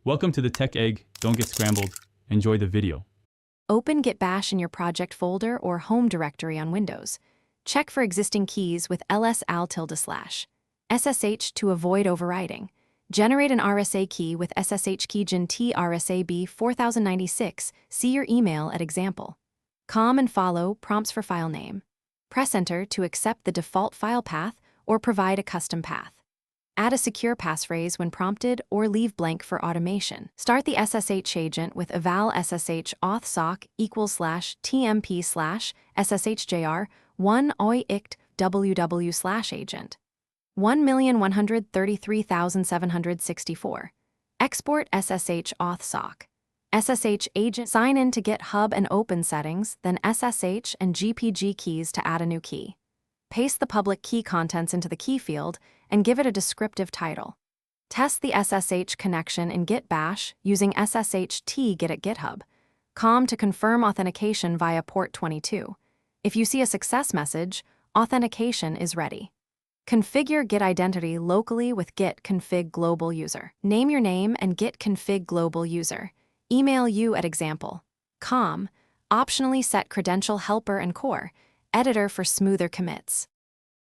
Welcome to the Tech Egg. Don't get scrambled. Enjoy the video. Open Git Bash in your project folder or home directory on Windows. Check for existing keys with ls-al_/ SSH to avoid overwriting. Generate an RSA key with SSH keygen TRSAB 4096. See your email at example. Com and follow prompts for file name. Press Enter to accept the default file path or provide a custom path. Add a secure passphrase when prompted or leave blank for automation. Start the SSH agent with eval SSH auth sock =tmp/ SSHJR 1 oict ww /agent. 1,133,764. Export SSH auth sock. SSH agent sign in to GitHub and open settings, then SSH and GPG keys to add a new key. Paste the public key contents into the key field and give it a descriptive title. Test the SSH connection in Git Bash using SSH git at GitHub. Com to confirm authentication via port 22. If you see a success message, authentication is ready. Configure Git identity locally with git config global user. Name your name and git config global user. Email you at example. Com. Optionally set credential helper and core. Editor for smoother commits.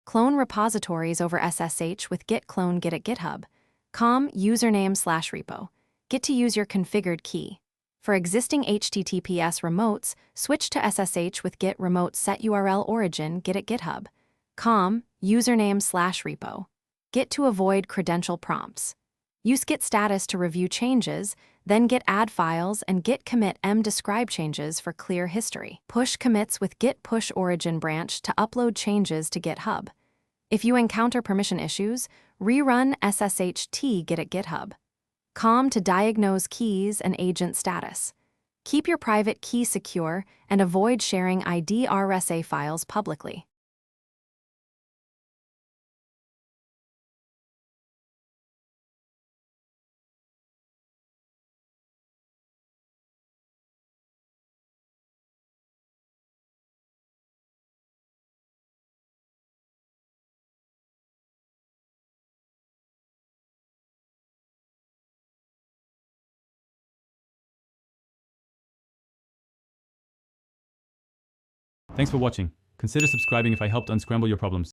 Clone repositories over SSH with git clone git at GitHub. Com username/repo. Get to use your configured key. For existing HTTPS remotes, switch to SSH with git remote set URL origin git at GitHub. Com username/repo. Git to avoid credential prompts. Use git status to review changes, then git add files and git commit describe changes for clear history. Push commits with git push origin branch to upload changes to GitHub. If you encounter permission issues, rerun SSH git at GitHub. Com to diagnose keys and agent status. Keep your private key secure and avoid sharing ID RSA files publicly. Thanks for watching. Consider subscribing if I helped unscramble your problems.